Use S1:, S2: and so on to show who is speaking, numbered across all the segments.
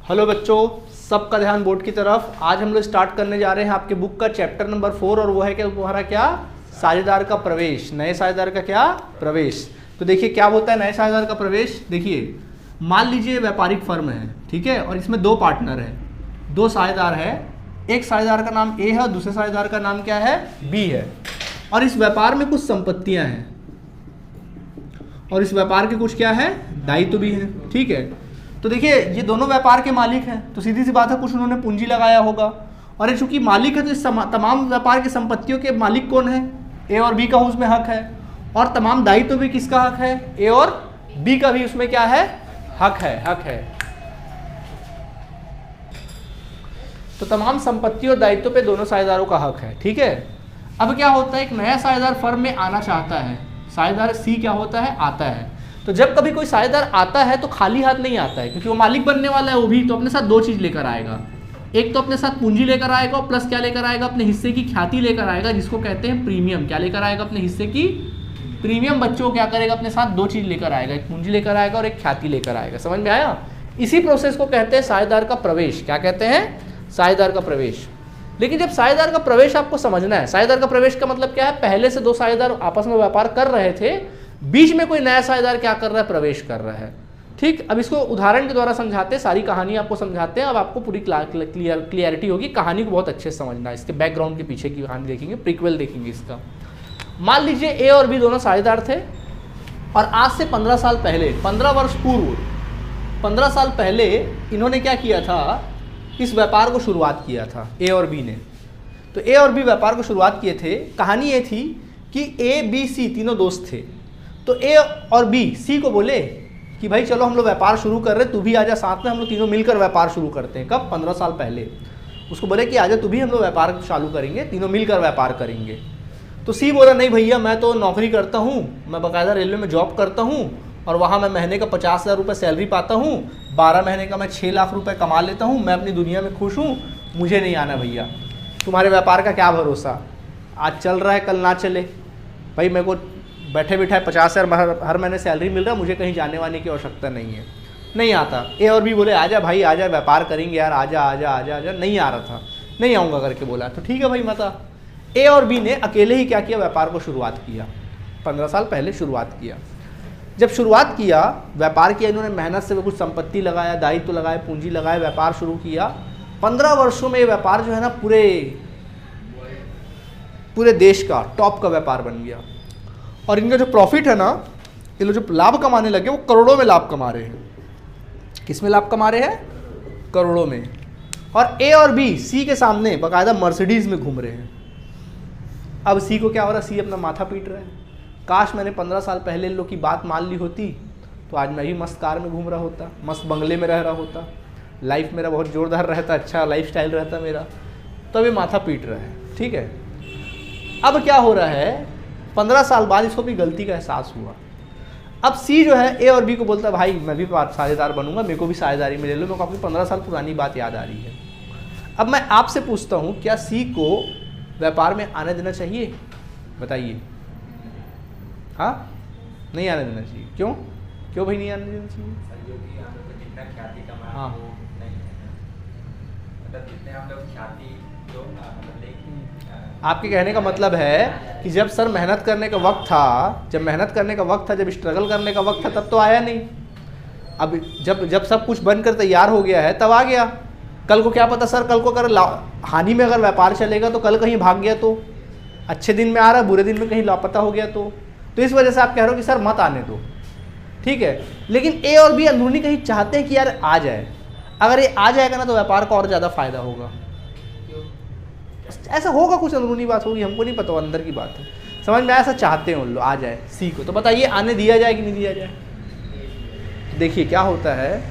S1: Hello बच्चों, सबका ध्यान बोर्ड की तरफ। आज हम लोग स्टार्ट करने जा रहे हैं आपके बुक का चैप्टर नंबर 4 और वो है क्या तुम्हारा क्या साझेदार का प्रवेश। नए साझेदार का क्या प्रवेश। तो देखिए क्या होता है नए साझेदार का प्रवेश। देखिए मान लीजिए व्यापारिक फर्म है, ठीक है, और इसमें दो पार्टनर है, दो साझेदार है। एक साझेदार का नाम ए है और दूसरे साझेदार का नाम क्या है बी है। और इस व्यापार में कुछ संपत्तियां हैं और इस व्यापार के कुछ क्या है दायित्व भी है, ठीक है। तो देखिए ये दोनों व्यापार के मालिक हैं, तो सीधी सी बात है कुछ उन्होंने पूंजी लगाया होगा। और ये चूंकि मालिक है तो इस तमाम व्यापार की संपत्तियों के मालिक कौन है, ए और बी का उसमें हक है। और तमाम दायित्व भी किसका हक है, ए और बी का भी उसमें क्या है हक है। तो तमाम संपत्ति और दायित्व पे दोनों साझेदारों का हक है, ठीक है। अब क्या होता है, एक नया साझेदार फर्म में आना चाहता है, साझेदार सी क्या होता है आता है। तो जब कभी कोई साझेदार आता है तो खाली हाथ नहीं आता है, क्योंकि वो मालिक बनने वाला है, वो भी तो अपने साथ दो चीज लेकर आएगा। एक तो अपने साथ पूंजी लेकर आएगा और प्लस क्या लेकर आएगा, अपने हिस्से की ख्याति लेकर आएगा, जिसको कहते हैं प्रीमियम। क्या लेकर आएगा, अपने हिस्से की प्रीमियम। बच्चों क्या करेगा, अपने साथ दो चीज लेकर आएगा, एक पूंजी लेकर आएगा और एक ख्याति लेकर आएगा। समझ में आया। इसी प्रोसेस को कहते हैं साझेदार का प्रवेश। क्या कहते हैं, साझेदार का प्रवेश। लेकिन जब साझेदार का प्रवेश आपको समझना है, साझेदार का प्रवेश का मतलब क्या है, पहले से दो साझेदार आपस में व्यापार कर रहे थे, बीच में कोई नया साझेदार क्या कर रहा है, प्रवेश कर रहा है, ठीक। अब इसको उदाहरण के द्वारा समझाते हैं, सारी कहानी आपको समझाते हैं। अब आपको पूरी क्लियरिटी होगी, कहानी को बहुत अच्छे से समझना है, इसके बैकग्राउंड के पीछे की कहानी देखेंगे, प्रीक्वेल देखेंगे इसका। मान लीजिए ए और बी दोनों साझेदार थे और आज से 15 साल पहले, 15 वर्ष पूर्व, 15 साल पहले इन्होंने क्या किया था, इस व्यापार को शुरुआत किया था ए और बी ने। तो ए और बी व्यापार को शुरुआत किए थे। कहानी ये थी कि ए बी सी तीनों दोस्त थे। तो ए और बी सी को बोले कि भाई चलो हम लोग व्यापार शुरू कर रहे, तू भी आजा साथ में, हम लोग तीनों मिलकर व्यापार शुरू करते हैं। कब, 15 साल पहले। उसको बोले कि आजा तू भी, हम लोग व्यापार चालू करेंगे, तीनों मिलकर व्यापार करेंगे। तो सी बोला नहीं भैया, मैं तो नौकरी करता हूँ, मैं बाकायदा रेलवे में जॉब करता हूँ और वहाँ मैं महीने का 50,000 रुपये सैलरी पाता हूँ, 12 महीने का मैं 6 लाख रुपए कमा लेता हूँ, मैं अपनी दुनिया में खुश हूँ, मुझे नहीं आना भैया। तुम्हारे व्यापार का क्या भरोसा, आज चल रहा है कल ना चले। भाई मेरे को बैठे बिठाए 50,000 हर महीने सैलरी मिल रहा है, मुझे कहीं जाने वाने की आवश्यकता नहीं है, नहीं आता। ए और बी बोले आजा भाई आजा, व्यापार करेंगे यार, आजा आजा आजा आजा। नहीं आ रहा था, नहीं आऊँगा करके बोला। तो ठीक है भाई मत आ। ए और बी ने अकेले ही क्या किया, व्यापार को शुरुआत किया। 15 साल पहले शुरुआत किया। जब शुरुआत किया, व्यापार किया, इन्होंने मेहनत से कुछ संपत्ति लगाया, दायित्व लगाए, पूंजी लगाए, व्यापार शुरू किया। 15 वर्षों में ये व्यापार जो है ना पूरे देश का टॉप का व्यापार बन गया। और इनका जो प्रॉफिट है ना, ये लोग जो लाभ कमाने लगे वो करोड़ों में लाभ कमा रहे हैं। किस में लाभ कमा रहे हैं, करोड़ों में। और ए और बी सी के सामने बाकायदा मर्सिडीज में घूम रहे हैं। अब सी को क्या हो रहा है, सी अपना माथा पीट रहा है, काश मैंने 15 साल पहले इन लोग की बात मान ली होती तो आज मैं भी मस्त कार में घूम रहा होता, मस्त बंगले में रह रहा होता, लाइफ मेरा बहुत जोरदार रहता, अच्छा लाइफ स्टाइल रहता मेरा। तो अभी माथा पीट रहा है, ठीक है। अब क्या हो रहा है, 15 साल बाद इसको भी गलती का एहसास हुआ। अब सी जो है ए और बी को बोलता है भाई मैं भी साझेदार बनूंगा, मेरे को भी साझेदारी में ले लो, मेरे को अपनी 15 साल पुरानी बात याद आ रही है। अब मैं आपसे पूछता हूँ, क्या सी को व्यापार में आने देना चाहिए, बताइए। हाँ, नहीं आने देना चाहिए। क्यों, क्यों भाई नहीं आने देना चाहिए। हाँ, आपके कहने का मतलब है कि जब सर मेहनत करने का वक्त था, जब स्ट्रगल करने का वक्त था, तब तो आया नहीं। अब जब सब कुछ बनकर तैयार हो गया है तब आ गया। कल को क्या पता सर, कल को अगर हानि में अगर व्यापार चलेगा तो कल कहीं भाग गया तो, अच्छे दिन में आ रहा है बुरे दिन में कहीं लापता हो गया तो इस वजह से आप कह रहे हो कि सर मत आने दो, ठीक है। लेकिन ए और बी अंदरूनी कहीं चाहते हैं कि यार आ जाए। अगर ये आ जाएगा ना तो व्यापार का और ज़्यादा फायदा होगा। ऐसा होगा, कुछ अंदरूनी बात होगी, हमको नहीं पता, अंदर की बात है, समझ में। ऐसा चाहते हैं उन लोग आ जाए सी को। तो बताइए आने दिया जाए कि नहीं दिया जाए। देखिए क्या होता है,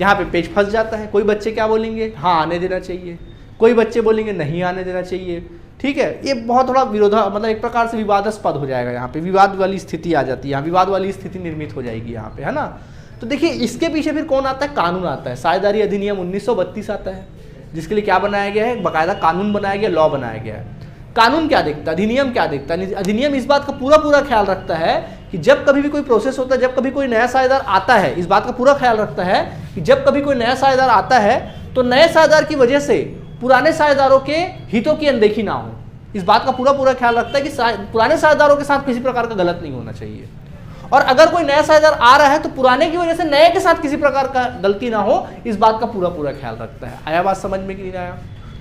S1: यहाँ पे पेच फंस जाता है। कोई बच्चे क्या बोलेंगे, हाँ आने देना चाहिए, कोई बच्चे बोलेंगे नहीं आने देना चाहिए, ठीक है। ये बहुत थोड़ा मतलब एक प्रकार से विवादास्पद हो जाएगा, यहाँ पे विवाद वाली स्थिति आ जाती है, यहाँ विवाद वाली स्थिति निर्मित हो जाएगी यहाँ पे, है ना। तो देखिए इसके पीछे फिर कौन आता है, कानून आता है। साझेदारी अधिनियम 1932 आता है, जिसके लिए क्या बनाया गया है, बाकायदा कानून बनाया गया, लॉ बनाया गया है। कानून क्या देखता है, अधिनियम क्या देखता है, अधिनियम इस बात का पूरा ख्याल रखता है कि जब कभी भी कोई प्रोसेस होता है, जब कभी कोई नया साझेदार आता है, इस बात का पूरा ख्याल रखता है कि जब कभी कोई नया साझेदार आता है तो नए साझेदार की वजह से पुराने साझेदारों के हितों की अनदेखी ना हो। इस बात का पूरा ख्याल रखता है कि पुराने साझेदारों के साथ किसी प्रकार का गलत नहीं होना चाहिए, और अगर कोई नया साझेदार आ रहा है तो पुराने की वजह से नए के साथ किसी प्रकार का गलती ना हो, इस बात का पूरा ख्याल रखता है। आया बात समझ में कि नहीं आया?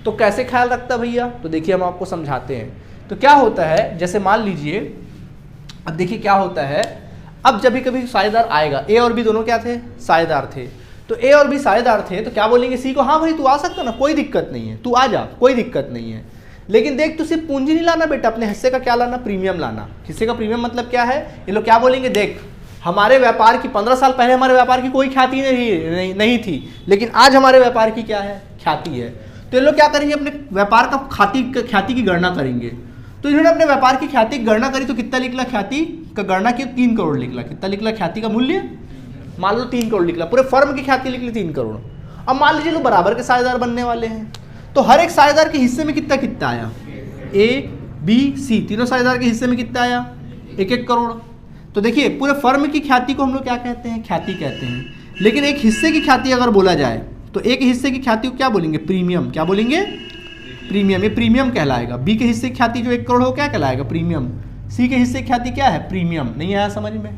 S1: तो कैसे ख्याल रखता है भैया? तो देखिए हम आपको समझाते हैं। तो क्या होता है, जैसे मान लीजिए, अब देखिए क्या होता है, अब जब भी कभी साझेदार आएगा, ए और बी दोनों क्या थे? साझेदार थे। तो ए और बी साझेदार थे तो क्या बोलेंगे सी को, हाँ भाई तू आ सकता ना, कोई दिक्कत नहीं है, तू आ जा, कोई दिक्कत नहीं है, लेकिन देख तू सिर्फ पूंजी नहीं लाना बेटा, अपने हिस्से का क्या लाना? प्रीमियम लाना। हिस्से का प्रीमियम मतलब क्या है? ये लोग क्या बोलेंगे, देख हमारे व्यापार की 15 साल पहले हमारे व्यापार की कोई ख्याति नहीं थी, लेकिन आज हमारे व्यापार की क्या है? ख्याति है। तो ये लोग क्या करेंगे, अपने व्यापार का ख्याति की गणना करेंगे। तो इन्होंने अपने व्यापार की ख्याति की गणना करी तो कितना निकला? ख्याति का गणना की 3 करोड़ निकला। कितना निकला? ख्याति का मूल्य मान लो 3 करोड़ निकला, पूरे फर्म की ख्याति निकली 3 करोड़। अब मान लीजिए लोग बराबर के साझेदार बनने वाले हैं, तो हर एक साझेदार के हिस्से में कितना कितना आया? ए बी सी तीनों साझेदार के हिस्से में कितना आया? 1-1 करोड़। तो देखिए पूरे फर्म की ख्याति को हम लोग क्या कहते हैं? ख्याति कहते हैं। लेकिन एक हिस्से की ख्याति अगर बोला जाए तो एक हिस्से की ख्याति को क्या बोलेंगे? प्रीमियम। क्या बोलेंगे? प्रीमियम। ये प्रीमियम कहलाएगा। बी के हिस्से की ख्याति जो 1 करोड़ हो क्या कहलाएगा? प्रीमियम। सी के हिस्से की ख्याति क्या है? प्रीमियम। नहीं आया समझ में?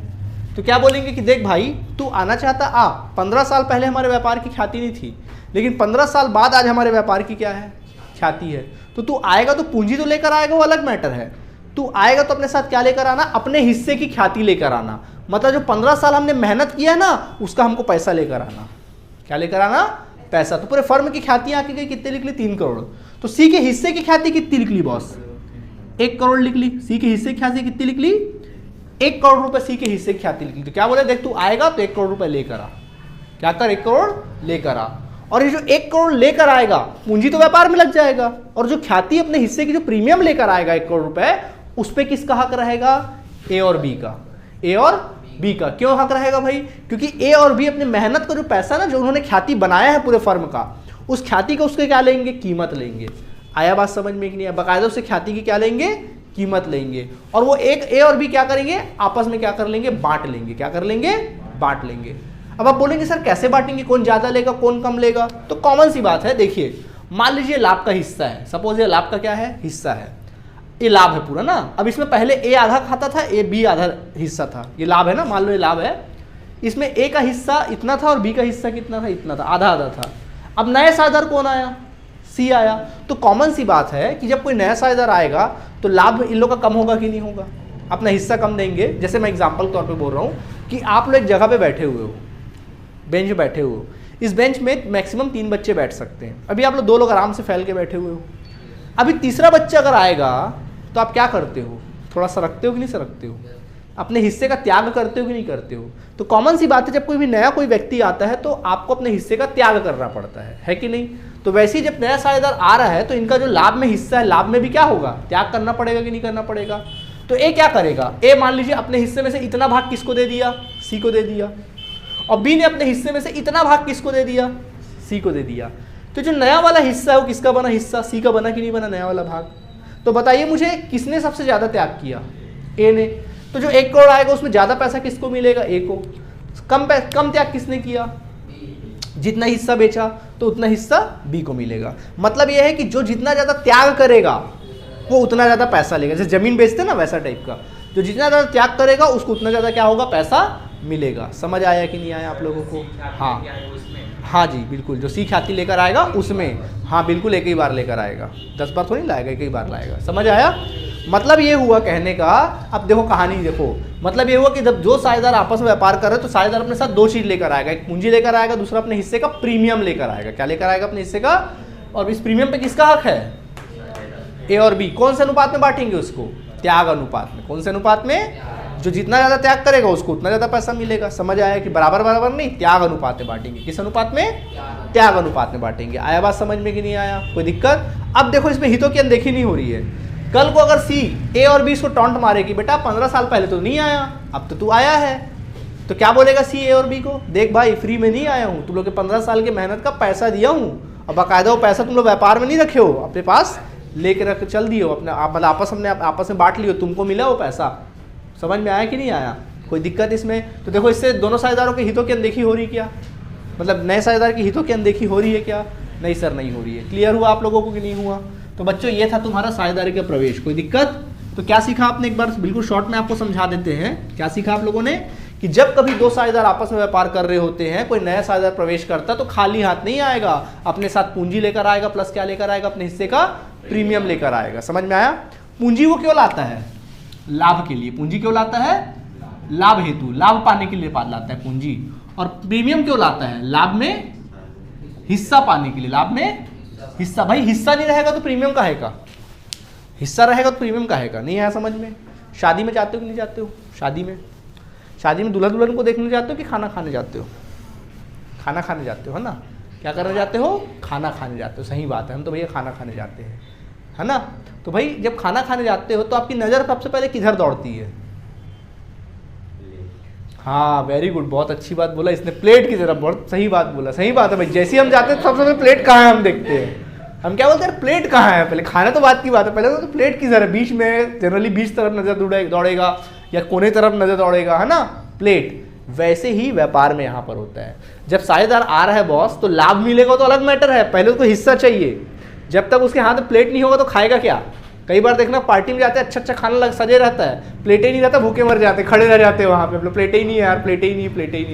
S1: तो क्या बोलेंगे कि देख भाई तू आना चाहता आ, 15 साल पहले हमारे व्यापार की ख्याति नहीं थी, लेकिन 15 साल बाद आज हमारे व्यापार की क्या है? ख्याति है। तो तू आएगा तो पूंजी तो लेकर आएगा, वो अलग मैटर है। तू आएगा तो अपने साथ क्या लेकर आना? अपने हिस्से की ख्याति लेकर आना। मतलब जो 15 साल हमने मेहनत किया है ना, उसका हमको पैसा लेकर आना। क्या लेकर आना? पैसा। तो पूरे फर्म की ख्याति आके गई, कितने निकली? 3 करोड़। तो सी के हिस्से की ख्याति कितनी निकली बॉस? 1 करोड़ निकली। सी के हिस्से की ख्याति कितनी निकली? 1 करोड़ रुपए सी के हिस्से की ख्याति निकली। तो क्या बोले, देख तू आएगा तो 1 करोड़ रुपए लेकर आ। क्या कर? 1 करोड़ लेकर आ। और ये जो 1 करोड़ लेकर आएगा, पूंजी तो व्यापार में लग जाएगा, और जो ख्याति अपने हिस्से की जो प्रीमियम लेकर आएगा 1 करोड़ रुपए, उस पर किसका हक रहेगा? ए और बी का। ए और बी का। क्यों हक रहेगा भाई? क्योंकि ए और बी अपनी मेहनत का जो पैसा ना, जो उन्होंने ख्याति बनाया है पूरे फर्म का, उस ख्याति का उसके क्या लेंगे? कीमत लेंगे। आया बात समझ में कि नहीं? बाकायदा उससे ख्याति की क्या लेंगे? कीमत लेंगे। और वो एक ए और बी क्या करेंगे? आपस में क्या कर लेंगे? बांट लेंगे। क्या कर लेंगे? बांट लेंगे। अब आप बोलेंगे सर कैसे बांटेंगे, कौन ज्यादा लेगा कौन कम लेगा? तो कॉमन सी बात है, देखिए मान लीजिए लाभ का हिस्सा है, सपोज ये लाभ का क्या है? हिस्सा है, ये लाभ है पूरा ना। अब इसमें पहले ए आधा खाता था, ए बी आधा हिस्सा था, ये लाभ है ना, मान लो ये लाभ है। इसमें ए का हिस्सा इतना था और बी का हिस्सा कितना था? इतना था, आधा आधा था। अब नया साझेदार कौन आया? सी आया। तो कॉमन सी बात है कि जब कोई नया साझेदार आएगा तो लाभ इन लोग का कम होगा कि नहीं होगा? अपना हिस्सा कम देंगे। जैसे मैं एग्जांपल के तौर पे बोल रहा हूँ कि आप लोग एक जगह पे बैठे हुए हो, बेंच पे बैठे हुए हो, इस बेंच में मैक्सिमम 3 बच्चे बैठ सकते हैं। अभी आप लोग 2 लोग आराम से फैल के बैठे हुए हो। अभी तीसरा बच्चा अगर आएगा तो आप क्या करते हो? थोड़ा सरकते हो कि नहीं सरकते हो? अपने हिस्से का त्याग करते हो कि नहीं करते हो? तो कॉमन सी बात है, जब कोई भी नया कोई व्यक्ति आता है तो आपको अपने हिस्से का त्याग करना पड़ता है कि नहीं? तो वैसे ही जब नया साझेदार आ रहा है तो इनका जो लाभ में हिस्सा है, लाभ में भी क्या होगा? त्याग करना पड़ेगा कि नहीं करना पड़ेगा? तो ए क्या करेगा? ए मान लीजिए अपने हिस्से में से इतना भाग किसको दे दिया? सी को दे दिया। और बी ने अपने हिस्से में से इतना भाग किसको दे दिया? सी को दे दिया। तो जो नया वाला हिस्सा है वो किसका बना? हिस्सा सी का बना कि नहीं बना नया वाला भाग? तो बताइए मुझे किसने सबसे ज्यादा त्याग किया? ए ने। तो जो 1 करोड़ आएगा उसमें ज्यादा पैसा किसको मिलेगा? ए को। कम त्याग किसने किया? जितना हिस्सा बेचा तो उतना हिस्सा बी को मिलेगा। मतलब यह है कि जो जितना ज्यादा त्याग करेगा वो उतना ज्यादा पैसा लेगा। जैसे जमीन बेचते ना, वैसा टाइप का, जो जितना ज्यादा त्याग करेगा उसको उतना ज्यादा क्या होगा? पैसा मिलेगा। समझ आया कि नहीं आया आप लोगों को? हाँ जी बिल्कुल, जो सी ख्याति लेकर आएगा उसमें, हाँ बिल्कुल एक ही बार लेकर आएगा, 10 बार थोड़ी लाएगा, एक ही बार लाएगा। समझ आया? मतलब ये हुआ कहने का, अब देखो कहानी देखो, मतलब ये हुआ कि जब जो साझेदार आपस में व्यापार कर रहे हैं तो साझेदार अपने साथ 2 चीज लेकर आएगा, एक पूंजी लेकर आएगा, दूसरा अपने हिस्से का प्रीमियम लेकर आएगा। क्या लेकर आएगा? अपने हिस्से का। और इस प्रीमियम पे किसका हक है? ए और बी। कौन से अनुपात में बांटेंगे उसको? त्याग अनुपात में। कौन से अनुपात में? जो जितना ज्यादा त्याग करेगा उसको उतना ज्यादा पैसा मिलेगा। समझ आया कि बराबर बराबर नहीं, त्याग अनुपात में बांटेंगे। किस अनुपात में? त्याग अनुपात में बांटेंगे। आया बात समझ में कि नहीं आया? कोई दिक्कत? अब देखो इसमें हितों की अनदेखी नहीं हो रही है। कल को अगर सी ए और बी इसको टॉन्ट मारे कि बेटा 15 साल पहले तो नहीं आया, अब तो तू आया है, तो क्या बोलेगा सी ए और बी को? देख भाई फ्री में नहीं आया हूँ, तुम लोग के 15 साल की मेहनत का पैसा दिया हूँ, और बाकायदा वो पैसा तुम लोग व्यापार में नहीं रखे हो, अपने पास लेकर रख चल दियो, अपने आप मतलब आपस में बांट लियो, तुमको मिला वो पैसा। समझ में आया कि नहीं आया? कोई दिक्कत इसमें? तो देखो इससे दोनों साझेदारों के हितों की अनदेखी हो रही क्या? मतलब नए साझेदार की हितों की अनदेखी हो रही है क्या? नहीं सर, नहीं हो रही है। क्लियर हुआ आप लोगों को कि नहीं हुआ? तो बच्चों ये था तुम्हारा साझेदारी का प्रवेश। कोई दिक्कत? तो क्या सीखा आपने, एक बार बिल्कुल शॉर्ट में आपको समझा देते हैं। क्या सीखा आप लोगों ने कि जब कभी दो साझेदार आपस में व्यापार कर रहे होते हैं, कोई नया साझेदार प्रवेश करता तो खाली हाथ नहीं आएगा, अपने साथ पूंजी लेकर आएगा, प्लस क्या लेकर आएगा? अपने हिस्से का प्रीमियम लेकर आएगा। समझ में आया? पूंजी वो क्यों लाता है? लाभ के लिए। पूंजी क्यों लाता है? लाभ हेतु, लाभ पाने के लिए लाता है पूंजी। और प्रीमियम क्यों लाता है? लाभ में हिस्सा पाने के लिए। लाभ में हिस्सा। भाई हिस्सा नहीं रहेगा तो प्रीमियम का है का? हिस्सा रहेगा तो प्रीमियम का है का? नहीं आया समझ में? शादी में जाते हो कि नहीं जाते हो? शादी में दूल्हा दुल्हन को देखने जाते हो कि खाना खाने जाते हो? खाना खाने जाते हो, है ना? क्या करने जाते हो? खाना खाने जाते हो। सही बात है, हम तो भैया खाना खाने जाते हैं, है ना? तो भाई जब खाना खाने जाते हो तो आपकी नज़र सबसे पहले किधर दौड़ती है? हाँ, वेरी गुड, बहुत अच्छी बात बोला इसने, प्लेट की तरफ। बहुत सही बात बोला, सही बात है भाई। जैसे ही हम जाते हैं सबसे पहले प्लेट कहाँ है हम देखते हैं। हम क्या बोलते हैं? प्लेट कहाँ है? पहले खाना तो बात की बात है, पहले तो प्लेट किधर है? बीच में, जनरली बीच तरफ नजर दौड़ेगा या कोने तरफ नजर दौड़ेगा, है ना? प्लेट। वैसे ही व्यापार में यहाँ पर होता है। जब साझेदार आ रहा है बॉस, तो लाभ मिलेगा तो अलग मैटर है, पहले उसको हिस्सा चाहिए। जब तक उसके हाथ में प्लेट नहीं होगा तो खाएगा क्या? कई बार देखना पार्टी में जाते हैं, अच्छा खाना सजे रहता है, प्लेटें नहीं रहता, भूखे मर जाते, खड़े रह जाते हैं वहाँ पे, प्लेटें ही नहीं है यार, प्लेटें ही नहीं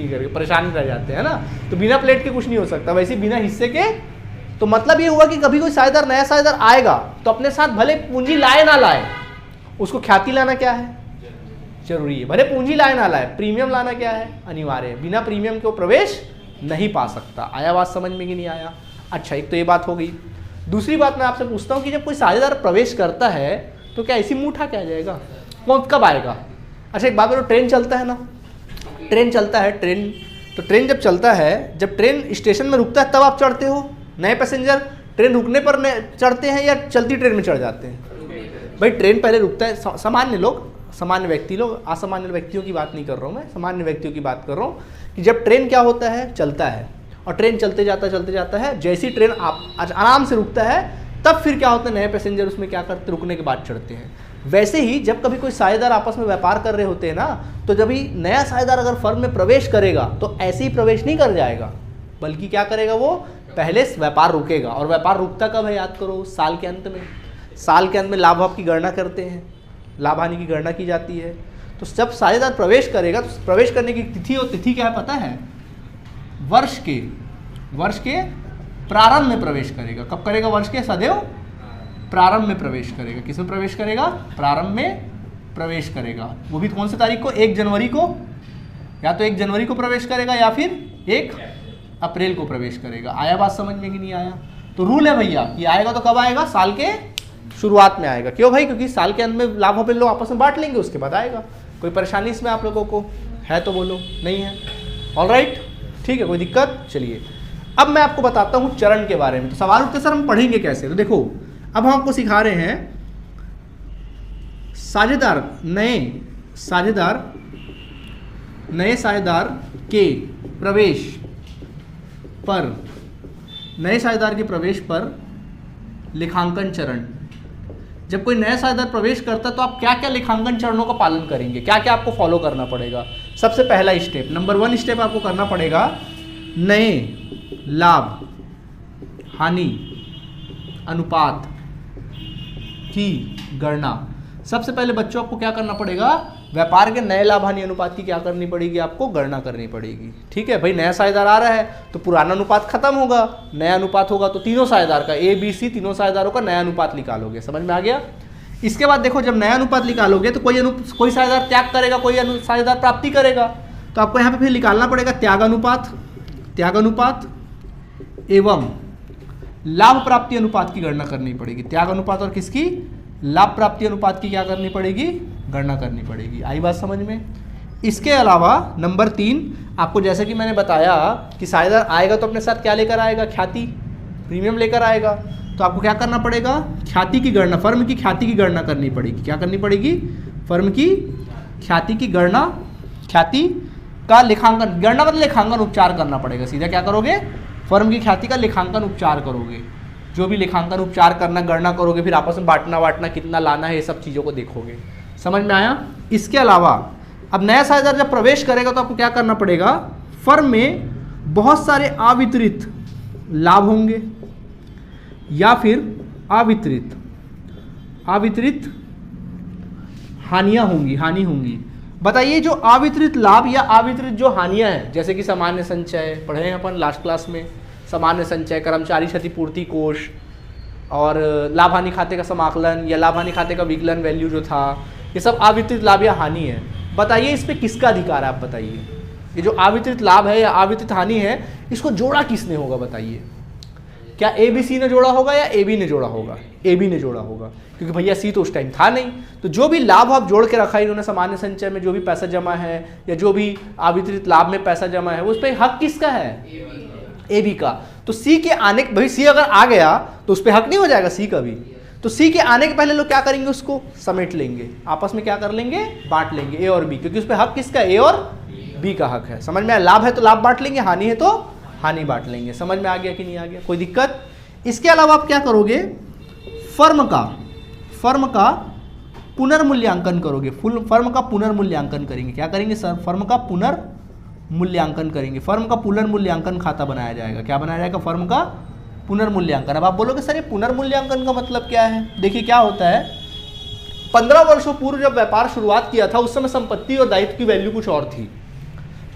S1: करके परेशान रह जाते हैं ना। तो बिना प्लेट के कुछ नहीं हो सकता, वैसे बिना हिस्से के। तो मतलब ये हुआ कि कभी कोई साझेदार, नया साझेदार आएगा तो अपने साथ भले पूंजी लाए ना लाए, उसको ख्याति लाना क्या है? जरूरी है। भले पूंजी लाए ना लाए, प्रीमियम लाना क्या है? अनिवार्य है। बिना प्रीमियम के वो प्रवेश नहीं पा सकता। आया बात समझ में कि नहीं आया? अच्छा, एक तो ये बात हो गई। दूसरी बात मैं आपसे पूछता हूँ कि जब कोई साझेदार प्रवेश करता है तो क्या ऐसी मुंह उठा के आ जाएगा? कौन कब आएगा? अच्छा एक बात बोलो, ट्रेन चलता है ना, ट्रेन चलता है, तो ट्रेन जब चलता है, जब ट्रेन स्टेशन में रुकता है तब आप चढ़ते हो? नए पैसेंजर ट्रेन रुकने पर चढ़ते हैं या चलती ट्रेन में चढ़ जाते हैं? भाई ट्रेन पहले रुकता है। सामान्य लोग, सामान्य व्यक्ति लोग, असामान्य व्यक्तियों की बात नहीं कर रहा हूँ मैं, सामान्य व्यक्तियों की बात कर रहा हूँ कि जब ट्रेन क्या होता है? चलता है, और ट्रेन चलते जाता है, जैसी ट्रेन आप आराम से रुकता है तब फिर क्या होता है? नए पैसेंजर उसमें क्या करते? रुकने के बाद चढ़ते हैं। वैसे ही जब कभी कोई साझेदार आपस में व्यापार कर रहे होते हैं ना, तो जब ही नया साझेदार अगर फर्म में प्रवेश करेगा तो ऐसे ही प्रवेश नहीं कर जाएगा, बल्कि क्या करेगा? वो पहले व्यापार रुकेगा। और व्यापार रुकता कब है? याद करो, साल के अंत में। साल के अंत में लाभ की गणना करते हैं, लाभ हानि की गणना की जाती है। तो जब साझेदार प्रवेश करेगा तो प्रवेश करने की तिथि, और तिथि क्या है पता है? वर्ष के प्रारंभ में प्रवेश करेगा। कब करेगा? वर्ष के सदैव प्रारंभ में प्रवेश करेगा। किसमें प्रवेश करेगा? प्रारंभ में प्रवेश करेगा। वो भी कौन सी तारीख को? 1 जनवरी को। या तो 1 जनवरी को प्रवेश करेगा या फिर 1 अप्रैल को प्रवेश करेगा। आया बात समझ में कि नहीं आया? तो रूल है भैया कि आएगा तो कब आएगा? साल के शुरुआत में आएगा। क्यों भाई? क्योंकि साल के अंत में लाभ अपन लोग आपस में बांट लेंगे, उसके बाद आएगा। कोई परेशानी इसमें आप लोगों को है तो बोलो, नहीं है? ऑलराइट, ठीक है, कोई दिक्कत? चलिए अब मैं आपको बताता हूँ चरण के बारे में। तो सवाल उठते सर हम पढ़ेंगे कैसे? तो देखो अब हम आपको सिखा रहे हैं साझेदार, नए साझेदार के प्रवेश पर, नए साझेदार के प्रवेश पर लेखांकन चरण। जब कोई नया साझेदार प्रवेश करता है तो आप क्या क्या लेखांकन चरणों का पालन करेंगे? क्या क्या आपको फॉलो करना पड़ेगा? सबसे पहला स्टेप, नंबर 1 स्टेप आपको करना पड़ेगा, नए लाभ हानि अनुपात की गणना। सबसे पहले बच्चों आपको क्या करना पड़ेगा? व्यापार के नए लाभ हानि अनुपात की क्या करनी पड़ेगी? आपको गणना करनी पड़ेगी। ठीक है भाई, नया साझेदार आ रहा है तो पुराना अनुपात खत्म होगा, नया अनुपात होगा। तो तीनों साझेदार का, A B C तीनों साझेदारों का नया अनुपात निकालोगे। समझ में आ गया? इसके बाद देखो, जब नया अनुपात निकालोगे तो कोई साझेदार त्याग करेगा, कोई साझेदार प्राप्ति करेगा। तो आपको यहाँ पे फिर निकालना पड़ेगा त्याग अनुपात एवं लाभ प्राप्ति अनुपात की गणना करनी पड़ेगी। त्याग अनुपात और किसकी? लाभ प्राप्ति अनुपात की क्या करनी पड़ेगी? गणना करनी पड़ेगी। आई बात समझ में? इसके अलावा नंबर 3, आपको जैसे कि मैंने बताया कि साझेदार आएगा तो अपने साथ क्या लेकर आएगा? ख्याति, प्रीमियम लेकर आएगा। तो आपको क्या करना पड़ेगा? ख्याति की गणना, फर्म की ख्याति की गणना करनी पड़ेगी। क्या करनी पड़ेगी? फर्म की ख्याति की गणना, ख्याति का लेखांकन, गणना मतलब लेखांकन उपचार करना पड़ेगा। सीधा क्या करोगे? फर्म की ख्याति का लेखांकन उपचार करोगे। जो भी लेखांकन उपचार करना, गणना करोगे, फिर आपस में बांटना कितना लाना है, ये सब चीज़ों को देखोगे। समझ में आया? इसके अलावा अब नया साझेदार जब प्रवेश करेगा तो आपको क्या करना पड़ेगा, फर्म में बहुत सारे अवितरित लाभ होंगे या फिर अवितरित हानियां होंगी। बताइए जो अवितरित लाभ या अवितरित जो हानियां हैं, जैसे कि सामान्य संचय पढ़े हैं अपन लास्ट क्लास में, सामान्य संचय, कर्मचारी क्षतिपूर्ति कोष और लाभ हानि खाते का समाकलन या लाभ हानि खाते का विकलन वैल्यू जो था, ये सब अवितरित लाभ या हानि है। बताइए इस पे किसका अधिकार है, आप बताइए। ये जो अवितरित लाभ है या अवितरित हानि है, इसको जोड़ा किसने होगा बताइए। क्या ABC ने जोड़ा होगा या AB ने जोड़ा होगा? AB ने जोड़ा होगा, क्योंकि भैया C तो उस टाइम था नहीं। तो जो भी लाभ आप जोड़ के रखा है इन्होंने सामान्य संचय में, जो भी पैसा जमा है या जो भी अवितरित लाभ में पैसा जमा है, उस पर हक किसका है? AB का। तो C के आने, भाई C अगर आ गया तो उस पर हक नहीं हो जाएगा C का भी। तो C के आने के पहले लोग क्या करेंगे, उसको समेट लेंगे, आपस में क्या कर लेंगे, बांट लेंगे A और B, क्योंकि उस पर हक किसका, A और B का हक है। समझ में आया? लाभ है तो लाभ बांट लेंगे, हानि है तो हानि बांट लेंगे। समझ में आ गया कि नहीं आ गया? कोई दिक्कत? इसके अलावा आप क्या करोगे, फर्म का पुनर्मूल्यांकन करोगे। फर्म का पुनर्मूल्यांकन करेंगे। क्या करेंगे सर? फर्म का पुनर्मूल्यांकन करेंगे। फर्म का पुनर्मूल्यांकन खाता बनाया जाएगा। क्या बनाया जाएगा? फर्म का पुनर्मूल्यांकन। अब आप बोलोगे सर ये पुनर्मूल्यांकन का मतलब क्या है? देखिए क्या होता है, 15 वर्षों पूर्व जब व्यापार शुरुआत किया था उस समय संपत्ति और दायित्व की वैल्यू कुछ और थी।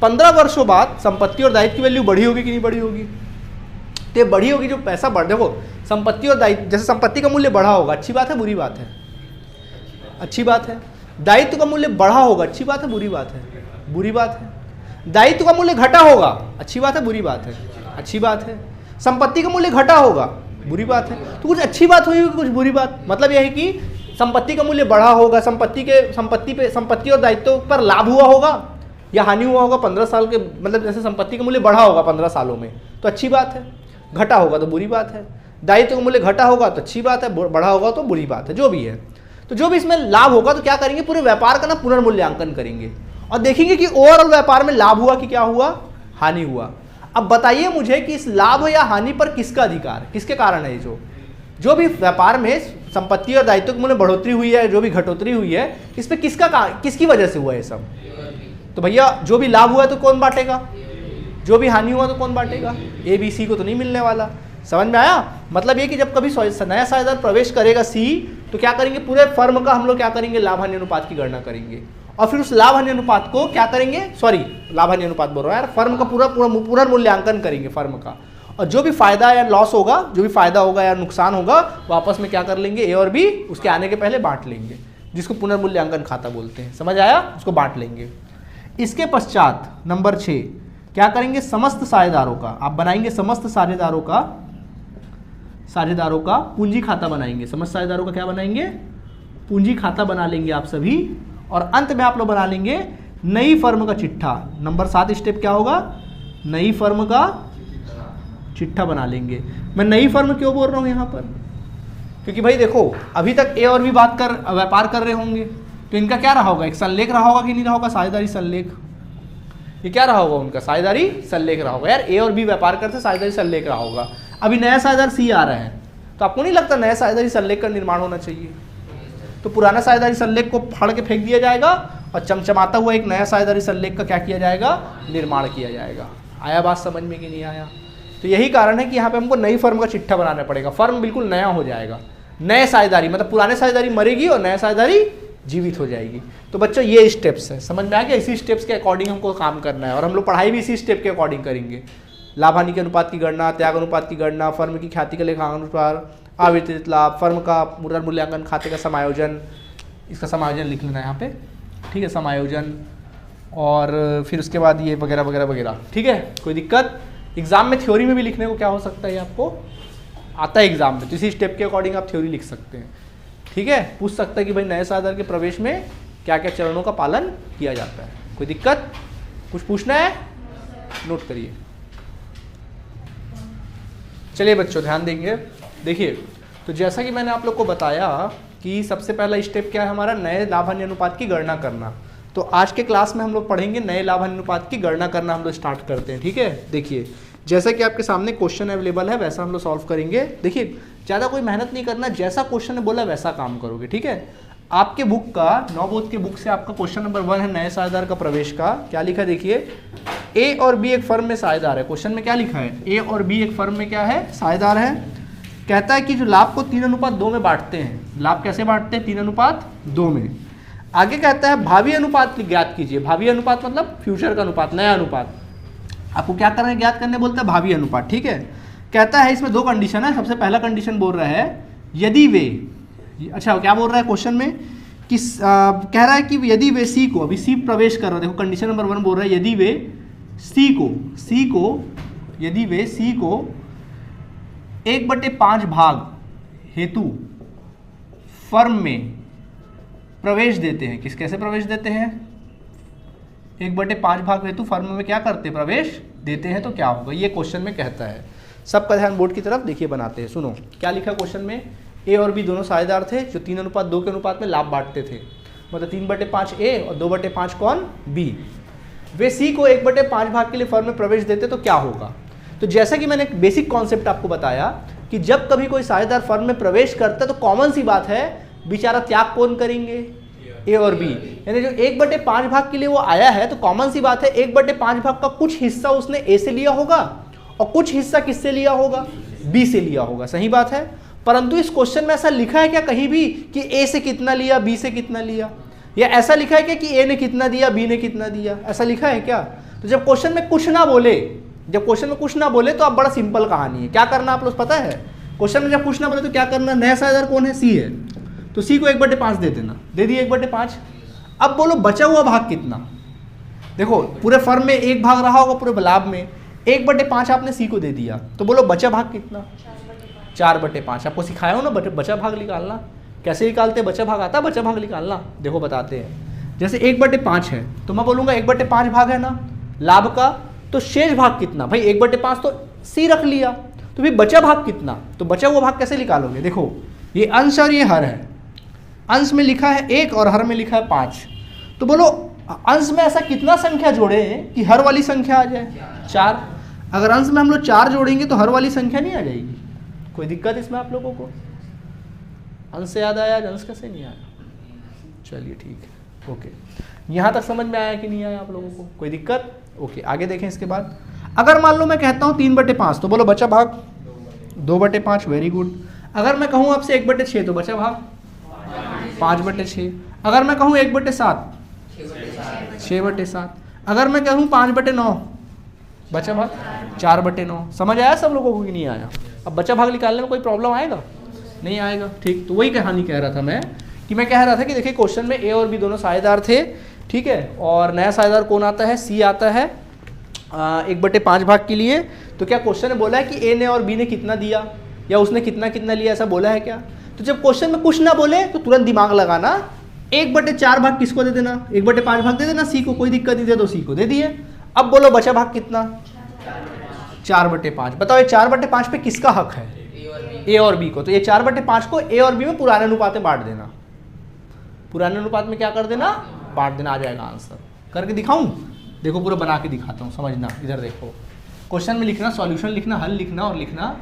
S1: 15 वर्षों बाद संपत्ति और दायित्व की वैल्यू बढ़ी होगी कि नहीं बढ़ी होगी? तो बढ़ी होगी। जो पैसा बढ़, देखो संपत्ति और दायित्व, जैसे संपत्ति का मूल्य बढ़ा होगा, अच्छी बात है बुरी बात है? अच्छी बात है। दायित्व का मूल्य बढ़ा होगा, अच्छी बात है बुरी बात है? बुरी बात है। दायित्व का मूल्य घटा होगा, अच्छी बात है बुरी बात है? अच्छी बात है। संपत्ति का मूल्य घटा होगा, बुरी बात है। तो कुछ अच्छी बात हुई होगी, कुछ बुरी बात। मतलब यह है कि संपत्ति का मूल्य बढ़ा होगा, संपत्ति और दायित्व पर लाभ हुआ होगा या हानि हुआ होगा 15 साल के, मतलब जैसे संपत्ति का मूल्य बढ़ा होगा 15 सालों में तो अच्छी बात है, घटा होगा तो बुरी बात है। दायित्व का मूल्य घटा होगा तो अच्छी बात है, बढ़ा होगा तो बुरी बात है। जो भी है, तो जो भी इसमें लाभ होगा तो क्या करेंगे, पूरे व्यापार का ना पुनर्मूल्यांकन करेंगे और देखेंगे कि ओवरऑल व्यापार में लाभ हुआ कि क्या हुआ, हानि हुआ। अब बताइए मुझे कि इस लाभ या हानि पर किसका अधिकार, किसके कारण है? जो भी व्यापार में संपत्ति और दायित्व के मूल्य में बढ़ोतरी हुई है, जो भी घटोतरी हुई है, इस पे किसकी वजह से हुआ है सब? तो भैया जो भी लाभ हुआ है तो कौन बांटेगा, जो भी हानि हुआ तो कौन बांटेगा? ABC को तो नहीं मिलने वाला। समझ में आया? मतलब ये कि जब कभी नया साझेदार प्रवेश करेगा C, तो क्या करेंगे, पूरे फर्म का हम लोग क्या करेंगे, लाभ हानि अनुपात की गणना करेंगे और फिर उस लाभ हानि अनुपात को क्या करेंगे, लाभ हानि अनुपात बोल रहा है यार, फर्म का पूरा मूल्यांकन करेंगे फर्म का, और जो भी फायदा या लॉस होगा, जो भी फायदा होगा या नुकसान होगा, वापस में क्या कर लेंगे, A और B उसके आने के पहले बांट लेंगे, जिसको पुनर्मूल्यांकन खाता बोलते हैं। समझ आया? उसको बांट लेंगे। इसके पश्चात नंबर 6 क्या करेंगे, समस्त साझेदारों का आप बनाएंगे, समस्त साझेदारों का पूंजी खाता बनाएंगे। समस्त साझेदारों का क्या बनाएंगे, पूंजी खाता बना लेंगे आप सभी, और अंत में आप लोग बना लेंगे नई फर्म का चिट्ठा। नंबर 7 स्टेप क्या होगा, नई फर्म का चिट्ठा बना लेंगे। मैं नई फर्म क्यों बोल रहा हूं यहां पर, क्योंकि भाई देखो अभी तक A और B व्यापार कर रहे होंगे, तो इनका क्या रहा होगा, एक संलेख रहा होगा कि नहीं रहा होगा, साझेदारी संलेख। ये क्या रहा होगा उनका, साझेदारी संलेख रहा होगा। यार A और B व्यापार करते, साझेदारी संलेख रहा होगा। अभी नया साझेदार C आ रहा है, तो आपको नहीं लगता नया साझेदारी संलेख का निर्माण होना चाहिए? तो पुराना साझेदारी संलेख को फाड़ के फेंक दिया जाएगा और चमचमाता हुआ एक नया साझेदारी संलेख का क्या किया जाएगा, निर्माण किया जाएगा। आया बात समझ में कि नहीं आया? तो यही कारण है कि यहाँ पे हमको नई फर्म का चिट्ठा बनाना पड़ेगा। फर्म बिल्कुल नया हो जाएगा, नए साझेदारी, मतलब पुराने साझेदारी मरेगी और नया साझेदारी जीवित हो जाएगी। तो बच्चों ये स्टेप्स है, समझ में आ गया? इसी स्टेप्स के अकॉर्डिंग हमको काम करना है और हम लोग पढ़ाई भी इसी स्टेप के अकॉर्डिंग करेंगे। लाभ हानि के अनुपात की गणना, त्याग अनुपात की गणना, फर्म की ख्याति के लेखानुसार, अवितरित लाभ, फर्म का पुनर्मूल्यांकन खाते का समायोजन, इसका समायोजन लिख लेना है यहाँ पे, ठीक है, समायोजन, और फिर उसके बाद ये वगैरह वगैरह वगैरह। ठीक है, कोई दिक्कत? एग्जाम में थ्योरी में भी लिखने को क्या हो सकता है, आपको आता है एग्जाम में, तो इसी स्टेप के अकॉर्डिंग आप थ्योरी लिख सकते हैं। ठीक है, पूछ सकता है कि भाई नए साझेदार के प्रवेश में क्या क्या चरणों का पालन किया जाता है। कोई दिक्कत? कुछ पूछना है? नोट करिए। चलिए बच्चों ध्यान देंगे। देखिए, तो जैसा कि मैंने आप लोग को बताया कि सबसे पहला स्टेप क्या है हमारा, नए लाभ हानि अनुपात की गणना करना। तो आज के क्लास में हम लोग पढ़ेंगे नए लाभ हानि अनुपात की गणना करना, हम लोग स्टार्ट करते हैं। ठीक है, देखिए जैसा कि आपके सामने क्वेश्चन अवेलेबल है वैसा हम लोग सॉल्व करेंगे। देखिए ज़्यादा कोई मेहनत नहीं करना, जैसा क्वेश्चन ने बोला वैसा काम करोगे। ठीक है, आपके बुक का नवबोध के बुक से आपका क्वेश्चन नंबर 1 है नए साझेदार का प्रवेश का। क्या लिखा है देखिए, ए और बी एक फर्म में साझेदार है। क्वेश्चन में क्या लिखा है, ए और बी एक फर्म में क्या है, साझेदार है। कहता है कि जो लाभ को 3:2 में बांटते हैं। लाभ कैसे बांटते हैं, 3:2 में। आगे कहता है भावी अनुपात ज्ञात कीजिए। भावी अनुपात मतलब फ्यूचर का अनुपात, नया अनुपात। आपको क्या करना है, ज्ञात करने बोलता है भावी अनुपात, ठीक है। कहता है इसमें 2 कंडीशन है। सबसे पहला कंडीशन बोल रहा है यदि वे, अच्छा क्या बोल रहा है क्वेश्चन में कि कह रहा है कि यदि वे सी को, अभी सी प्रवेश कर रहा है, देखो कंडीशन नंबर 1 बोल रहा है यदि वे सी को यदि वे सी को 1/5 भाग हेतु फर्म में प्रवेश देते हैं। कैसे प्रवेश देते हैं, 1/5 भाग हेतु फर्म में क्या करते हैं, प्रवेश देते हैं, तो क्या होगा, ये क्वेश्चन में कहता है। सबका ध्यान बोर्ड की तरफ देखिए, बनाते हैं। सुनो क्या लिखा क्वेश्चन में, ए और बी दोनों साझेदार थे जो 3:2 के अनुपात में लाभ बांटते थे। मतलब 3/5 ए और 2/5 कौन, बी। वे सी को 1/5 भाग के लिए फर्म में प्रवेश देते तो क्या होगा। तो जैसा कि मैंने एक बेसिक कॉन्सेप्ट आपको बताया कि जब कभी कोई साझेदार फर्म में प्रवेश करता है तो कॉमन सी बात है, बेचारा त्याग कौन करेंगे, ए और बी। यानी जो 1/5 भाग के लिए वो आया है तो कॉमन सी बात है 1/5 भाग का कुछ हिस्सा उसने ए से लिया होगा और कुछ हिस्सा किससे लिया होगा, बी से लिया होगा। सही बात है। परंतु इस क्वेश्चन में ऐसा लिखा है क्या कहीं भी कि ए से कितना लिया, बी से कितना लिया, या ऐसा लिखा है क्या कि ए ने कितना दिया, बी ने कितना दिया, ऐसा लिखा है क्या। तो जब क्वेश्चन में कुछ ना बोले, तो आप बड़ा सिंपल कहानी है। क्या करना आप लोग पता है, क्वेश्चन में जब कुछ ना बोले तो क्या करना, नया साझेदार कौन है, सी है, तो सी को 1/5 दे देना, दे दिए 1/5। अब बोलो बचा हुआ भाग कितना। देखो पूरे फर्म में एक भाग रहा होगा, पूरे लाभ में 1/5 आपने सी को दे दिया, तो बोलो बचा भाग कितना, 4/5। आपको सिखाया हो ना बचा भाग निकालना, कैसे निकालते, बचा भाग आता है बचा भाग निकालना। देखो बताते हैं। जैसे 1/5 है तो मैं बोलूँगा 1/5 भाग है ना लाभ का, तो शेष भाग कितना, भाई 1/5 तो सी रख लिया, तो फिर बचा भाग कितना, तो बचा हुआ भाग कैसे निकालोगे। देखो ये अंश और ये हर है, अंश में लिखा है 1 और हर में लिखा है 5, तो बोलो अंश में ऐसा कितना संख्या जोड़े हैं कि हर वाली संख्या आ जाए, 4। अगर अंश में हम लोग 4 जोड़ेंगे तो हर वाली संख्या नहीं आ जाएगी। कोई दिक्कत इसमें आप लोगों को, अंश से याद आया, अंश कैसे नहीं आया, चलिए ठीक है, ओके। यहाँ तक समझ में आया कि नहीं आया आप लोगों को, कोई दिक्कत, ओके। आगे देखें इसके बाद, अगर मान लो मैं कहता हूँ 3/5 तो बोलो बचा भाग 2/5, वेरी गुड। अगर मैं कहूँ आपसे 1/6 तो बचा भाग 5/6। अगर मैं कहूँ 1/7 6/7। अगर मैं कहूँ 5/9 बचा भाग 4/9। समझ आया सब लोगों को कि नहीं आया। अब बचा भाग निकालने में कोई प्रॉब्लम आएगा, नहीं आएगा, ठीक। तो वही कहानी कह रहा था मैं, कि मैं कह रहा था कि देखिए क्वेश्चन में ए और बी दोनों साझेदार थे, ठीक है, और नया साझेदार कौन आता है, सी आता है 1/5 भाग के लिए। तो क्या क्वेश्चन ने बोला है कि ए ने और बी ने कितना दिया या उसने कितना कितना लिया, ऐसा बोला है क्या। तो जब क्वेश्चन में कुछ ना बोले तो तुरंत दिमाग लगाना, 1/4 भाग किसको दे देना, 1/5 भाग दे देना सी को, कोई दिक्कत नहीं, दे दो सी को, दे दिए। अब बोलो बचा भाग कितना, 4/5। बताओ ये 4/5 पे किसका हक है, ए और बी को। तो ये 4/5 को ए और बी में पुराने अनुपात में बांट देना, पुराने अनुपात में क्या कर देना, बांट देना, आ जाएगा आंसर। करके दिखाऊं, देखो पूरा बना के दिखाता हूँ, समझना। इधर देखो क्वेश्चन में लिखना, सॉल्यूशन लिखना, हल लिखना, और लिखना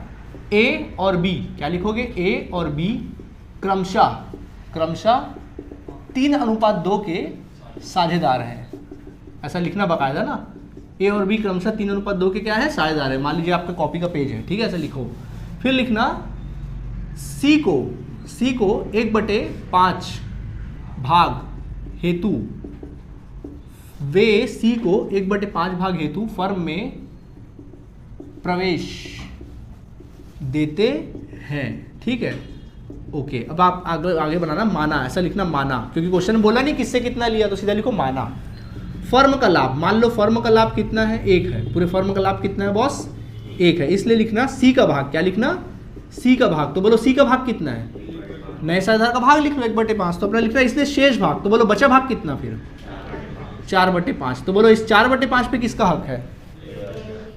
S1: ए और बी, क्या लिखोगे, ए और बी क्रमशः 3:2 के साझेदार हैं, ऐसा लिखना बाकायदा ना। ए और बी क्रमशः 3:2 के क्या है, साझेदार है। मान लीजिए आपका कॉपी का पेज है, ठीक है, ऐसा लिखो। फिर लिखना सी को 1/5 भाग हेतु, वे सी को 1/5 भाग हेतु फर्म में प्रवेश देते हैं, ठीक है, ओके। अब आप आगे बनाना, माना, ऐसा लिखना माना, क्योंकि क्वेश्चन में बोला नहीं किससे कितना लिया, तो सीधा लिखो माना। फर्म का लाभ, मान लो फर्म का लाभ कितना है, 1 है, पूरे फर्म का लाभ कितना है बॉस, 1 है, इसलिए लिखना सी का भाग, क्या लिखना, सी का भाग। तो बोलो सी का भाग कितना है, नए साझेदार का भाग लिख लो 1/5, तो अपना लिखना इसलिए शेष भाग। तो बोलो बचा भाग कितना फिर, 4/5। तो बोलो इस 4/5 पे किसका हक है,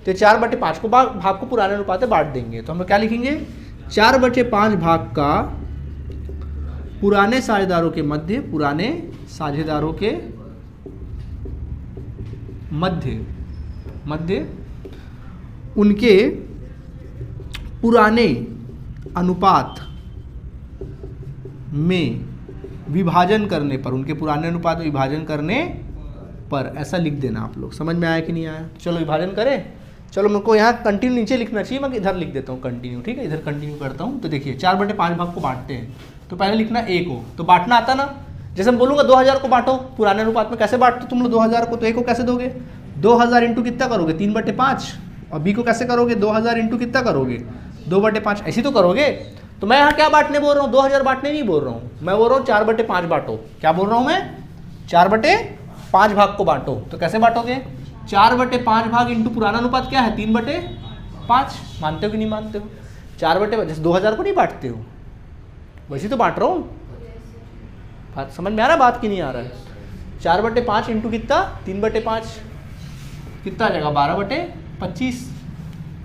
S1: तो 4/5 को भाग को पुराने अनुपात में बांट देंगे। तो हम लोग क्या लिखेंगे, 4/5 भाग का पुराने साझेदारों के मध्य, पुराने साझेदारों के मध्य उनके पुराने अनुपात में विभाजन करने पर, उनके पुराने अनुपात विभाजन करने पर, ऐसा लिख देना आप लोग। समझ में आया कि नहीं आया? चलो विभाजन करें। चलो मेरे को यहाँ कंटिन्यू नीचे लिखना चाहिए, मैं इधर लिख देता हूँ कंटिन्यू, ठीक है, इधर कंटिन्यू करता हूँ। तो देखिए 4/5 भाग को बांटते हैं, तो पहले लिखना A को, तो बांटना आता ना, जैसे मैं बोलूँगा 2000 को बांटो, पुराने अनुपात में कैसे बांटते तुम लोग 2000 को, तो A को कैसे दोगे, 2000 इंटू कितना करोगे, 3/5, और B को कैसे करोगे, 2000 इंटू कितना करोगे, 2/5, ऐसी तो करोगे। तो मैं यहाँ क्या बांटने बोल रहा हूँ, 2000 बांटने नहीं बोल रहा हूँ, मैं बोल रहा हूँ 4/5 बांटो। क्या बोल रहा हूँ मैं, 4/5 भाग को बांटो। तो कैसे बांटोगे, 4/5 भाग इंटू पुराना अनुपात क्या है, 3/5। मानते हो कि नहीं मानते हो? 4/5 जैसे 2000 को नहीं बांटते हो, वैसे तो बांट रहा हूँ। बात समझ में आ रहा है बात की नहीं आ रहा है? 4/5 इंटू कितना, 3/5, कितना आ जाएगा, 12/25,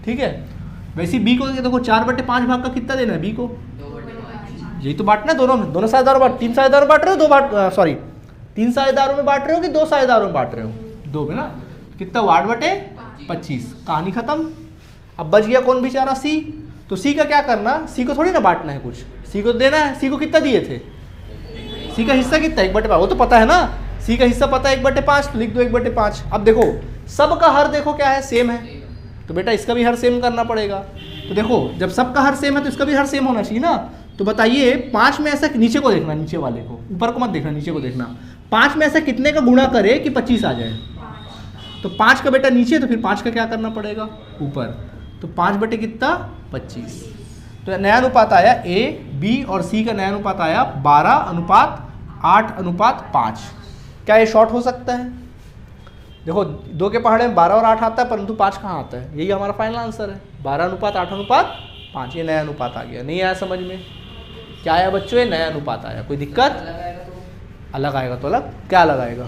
S1: ठीक है। वैसे B को देखो 4/5 भाग का कितना देना है B को, यही तो बांटना है, दोनों साझेदारों बांट, 3 साझेदार बांट रहे हो, 3 साझेदारों में बांट रहे हो कि 2 साझेदारों में बांट रहे हो, 2 में ना, कितना 8/25, कहानी खत्म। अब बच गया कौन बेचारा, C। तो C का क्या करना, C को थोड़ी ना बांटना है कुछ, C को देना है। C को कितना दिए थे, C का हिस्सा कितना, 1/5, वो तो पता है ना, C का हिस्सा पता है 1/5, तो लिख दो 1/5। अब देखो सबका हर देखो क्या है, सेम है, तो बेटा इसका भी हर सेम करना पड़ेगा। तो देखो जब सबका हर सेम है तो इसका भी हर सेम होना चाहिए ना। तो बताइए 5 में ऐसा, नीचे को देखना, नीचे वाले को, ऊपर को मत देखना, नीचे को देखना, 5 में ऐसा कितने का गुणा करे कि 25 आ जाए। तो 5 का बेटा नीचे, तो फिर 5 का क्या करना पड़ेगा, ऊपर। तो 5/25। तो नया अनुपात आया A, B और C का नया अनुपात आया 12:8:5। क्या ये शॉर्ट हो सकता है? देखो 2 के पहाड़े में 12 और 8 आता है, परंतु 5 कहाँ आता है, यही हमारा फाइनल आंसर है, 12:8:5। ये नया अनुपात आ गया। नहीं आया समझ में? क्या आया बच्चों, ये नया अनुपात आया। कोई दिक्कत? अलग आएगा तो अलग, क्या अलग आएगा,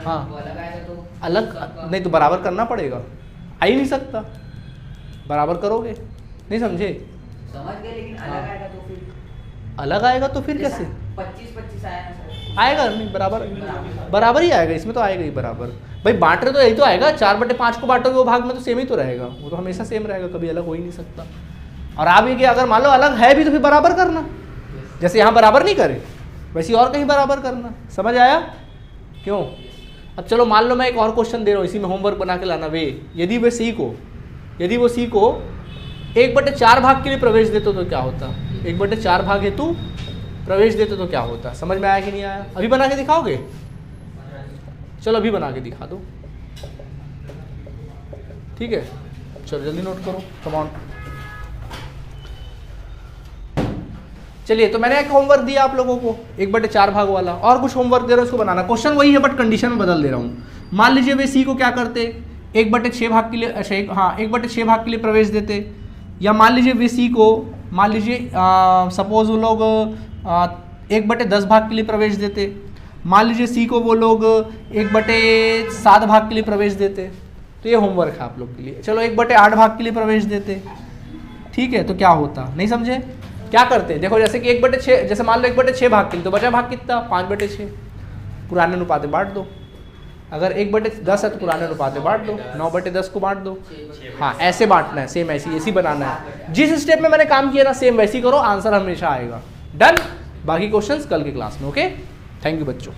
S1: हाँ अलग नहीं तो बराबर करना पड़ेगा, आ ही नहीं सकता, बराबर करोगे, नहीं समझे?
S2: समझ गए, लेकिन अलग आएगा तो फिर,
S1: अलग आएगा तो फिर कैसे
S2: 25
S1: आएगा, नहीं बराबर ही आएगा, इसमें तो आएगा ही बराबर। भाई बांट रहे तो यही तो आएगा, 4/5 को बांटोगे वो भाग में तो सेम ही तो रहेगा, वो तो हमेशा सेम रहेगा, कभी अलग हो ही नहीं सकता। और आप ये कि अगर मान लो अलग है भी तो फिर बराबर करना, जैसे यहाँ बराबर नहीं करे वैसे और कहीं बराबर करना। समझ आया क्यों? अब चलो मान लो मैं एक और क्वेश्चन दे रहा हूँ, इसी में होमवर्क बना के लाना। वे यदि वो C को 1/4 भाग के लिए प्रवेश देते तो क्या होता, 1/4 भाग हेतु प्रवेश देते तो क्या होता। समझ में आया कि नहीं आया? अभी बना के दिखाओगे? चलो अभी बना के दिखा दो, ठीक है। चलो जल्दी नोट करो, कम ऑन। चलिए तो मैंने एक होमवर्क दिया आप लोगों को 1/4 भाग वाला, और कुछ होमवर्क दे रहा हूँ, उसको बनाना। क्वेश्चन वही है बट कंडीशन में बदल दे रहा हूँ। मान लीजिए वे C को क्या करते, 1/6 भाग के लिए, अच्छा 1/6 भाग के लिए प्रवेश देते, या मान लीजिए वे C को, मान लीजिए सपोज वो लोग 1/10 भाग के लिए प्रवेश देते, मान लीजिए C को वो लोग 1/7 भाग के लिए प्रवेश देते। तो ये होमवर्क है आप लोग के लिए। चलो 1/8 भाग के लिए प्रवेश देते, ठीक है, तो क्या होता, नहीं समझे? क्या करते, देखो जैसे कि 1/6, जैसे मान लो 1/6 भाग के लिए, तो बचा भाग कितना, 5/6, पुराने अनुपात में बांट दो। अगर 1/10 है तो पुराने अनुपात में बांट दो, 9/10 को बांट दो। हाँ ऐसे बांटना है, सेम ऐसी बनाना है। जिस स्टेप में मैंने काम किया ना सेम वैसी करो, आंसर हमेशा आएगा। डन। बाकी क्वेश्चंस कल की क्लास में। ओके, थैंक यू बच्चों।